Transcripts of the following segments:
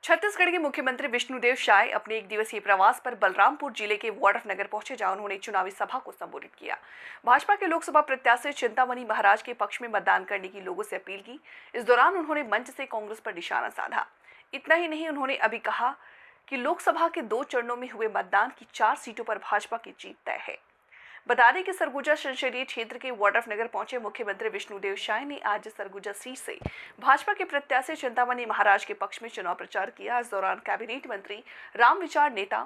छत्तीसगढ़ के मुख्यमंत्री विष्णुदेव साय अपने एक दिवसीय प्रवास पर बलरामपुर जिले के वाड्रफनगर पहुंचे, जहां उन्होंने चुनावी सभा को संबोधित किया। भाजपा के लोकसभा प्रत्याशी चिंतामणि महाराज के पक्ष में मतदान करने की लोगों से अपील की। इस दौरान उन्होंने मंच से कांग्रेस पर निशाना साधा। इतना ही नहीं, उन्होंने अभी कहा कि लोकसभा के 2 चरणों में हुए मतदान की 4 सीटों पर भाजपा की जीत तय है। बता दें कि सरगुजा संसदीय क्षेत्र के वाड्रफनगर पहुंचे मुख्यमंत्री विष्णुदेव साय ने आज सरगुजा सीट से भाजपा के प्रत्याशी चिंतामणि महाराज के पक्ष में चुनाव प्रचार किया। इस दौरान कैबिनेट मंत्री रामविचार नेता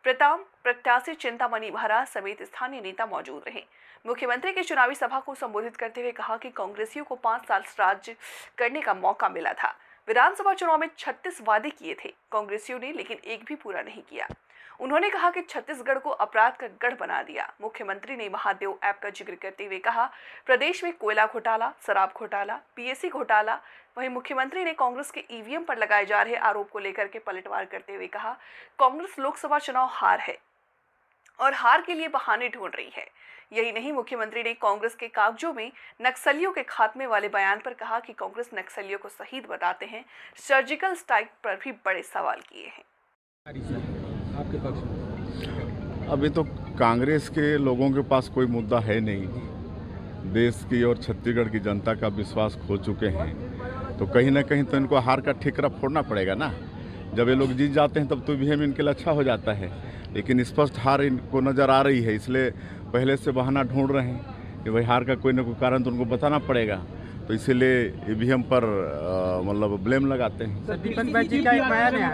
प्रत्याशी चिंतामणि महाराज समेत स्थानीय नेता मौजूद रहे। मुख्यमंत्री की चुनावी सभा को संबोधित करते हुए कहा कि कांग्रेसियों को 5 साल राज्य करने का मौका मिला था। विधानसभा चुनाव में 36 वादे किए थे कांग्रेसियों ने, लेकिन एक भी पूरा नहीं किया। उन्होंने कहा कि छत्तीसगढ़ को अपराध का गढ़ बना दिया। मुख्यमंत्री ने महादेव ऐप का जिक्र करते हुए कहा, प्रदेश में कोयला घोटाला, शराब घोटाला, पीएससी घोटाला। वहीं मुख्यमंत्री ने कांग्रेस के ईवीएम पर लगाए जा रहे आरोप को लेकर के पलटवार करते हुए कहा, कांग्रेस लोकसभा चुनाव हार है और हार के लिए बहाने ढूंढ रही है। यही नहीं, मुख्यमंत्री ने कांग्रेस के कागजों में नक्सलियों के खात्मे वाले बयान पर कहा कि कांग्रेस नक्सलियों को शहीद बताते हैं। सर्जिकल स्ट्राइक पर भी बड़े सवाल किए हैं। आपके पक्ष में अभी तो कांग्रेस के लोगों के पास कोई मुद्दा है नहीं। देश की और छत्तीसगढ़ की जनता का विश्वास खो चुके हैं, तो कहीं ना कहीं तो इनको हार का ठिकरा फोड़ना पड़ेगा ना। जब ये लोग जीत जाते हैं तब तो ईवीएम इनके लिए अच्छा हो जाता है, लेकिन स्पष्ट हार इनको नज़र आ रही है, इसलिए पहले से बहाना ढूंढ रहे हैं कि भाई हार का कोई ना कोई कारण तो उनको बताना पड़ेगा, तो इसीलिए ईवीएम पर मतलब ब्लेम लगाते हैं।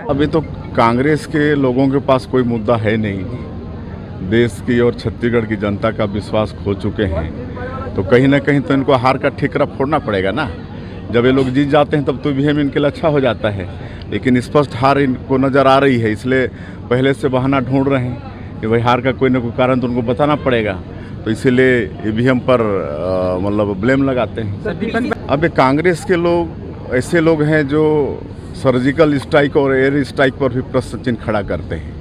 अभी तो कांग्रेस के लोगों के पास कोई मुद्दा है नहीं। देश की और छत्तीसगढ़ की जनता का विश्वास खो चुके हैं, तो कहीं ना कहीं तो इनको हार का ठिकरा फोड़ना पड़ेगा ना। जब ये लोग जीत जाते हैं तब तो ईवीएम इनके लिए अच्छा हो जाता है, लेकिन स्पष्ट हार इनको नज़र आ रही है, इसलिए पहले से बहाना ढूंढ रहे हैं कि भाई हार का कोई ना कोई कारण तो उनको बताना पड़ेगा, तो इसीलिए ईवीएम पर मतलब ब्लेम लगाते हैं। अब कांग्रेस के लोग ऐसे लोग हैं जो सर्जिकल स्ट्राइक और एयर स्ट्राइक पर भी प्रश्न चिन्ह खड़ा करते हैं।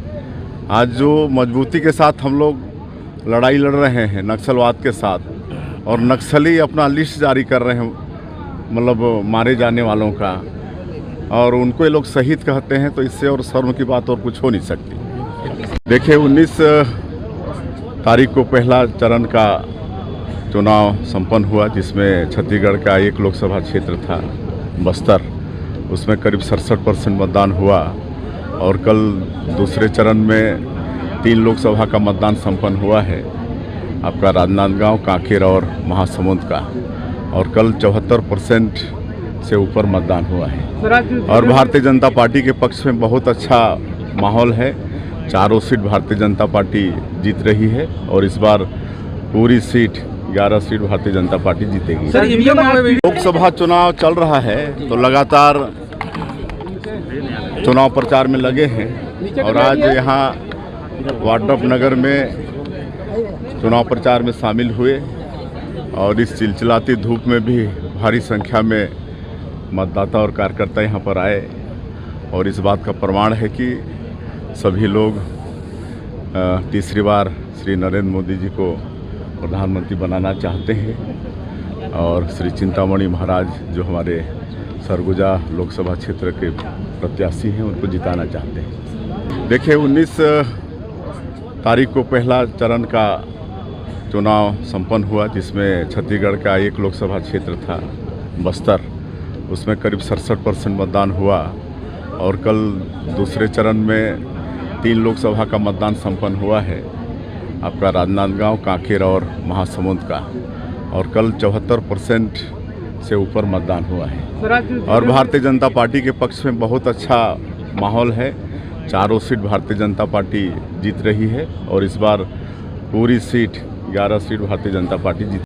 आज जो मजबूती के साथ हम लोग लड़ाई लड़ रहे हैं नक्सलवाद के साथ, और नक्सली अपना लिस्ट जारी कर रहे हैं मतलब मारे जाने वालों का, और उनको ये लोग शहीद कहते हैं, तो इससे और शर्म की बात और कुछ हो नहीं सकती। देखिए 19 तारीख को पहला चरण का चुनाव संपन्न हुआ, जिसमें छत्तीसगढ़ का एक लोकसभा क्षेत्र था बस्तर, उसमें करीब 67% मतदान हुआ, और कल दूसरे चरण में 3 लोकसभा का मतदान संपन्न हुआ है, आपका राजनांदगांव, कांकेर और महासमुंद का, और कल 74% से ऊपर मतदान हुआ है। और भारतीय जनता पार्टी के पक्ष में बहुत अच्छा माहौल है। चारों सीट भारतीय जनता पार्टी जीत रही है, और इस बार पूरी seat 11 seat Bharatiya Janata party जीतेगी। लोकसभा चुनाव चल रहा है, तो लगातार चुनाव प्रचार में लगे हैं, और आज यहाँ वाड्रफनगर में चुनाव प्रचार में शामिल हुए, और इस चिलचिलाती धूप में भी भारी संख्या में मतदाता और कार्यकर्ता यहाँ पर आए, और इस बात का प्रमाण है कि सभी लोग तीसरी बार श्री नरेंद्र मोदी जी को प्रधानमंत्री बनाना चाहते हैं, और श्री चिंतामणि महाराज जो हमारे सरगुजा लोकसभा क्षेत्र के प्रत्याशी हैं, उनको जिताना चाहते हैं। देखिए 19 तारीख को पहला चरण का चुनाव संपन्न हुआ, जिसमें छत्तीसगढ़ का एक लोकसभा क्षेत्र था बस्तर, उसमें करीब 67% मतदान हुआ, और कल दूसरे चरण में 3 लोकसभा का मतदान संपन्न हुआ है, आपका राजनांदगांव, कांकेर और महासमुंद का, और कल 74% से ऊपर मतदान हुआ है। और भारतीय जनता पार्टी के पक्ष में बहुत अच्छा माहौल है। चारों सीट भारतीय जनता पार्टी जीत रही है, और इस बार पूरी seat 11 seat Bharatiya Janata party जीत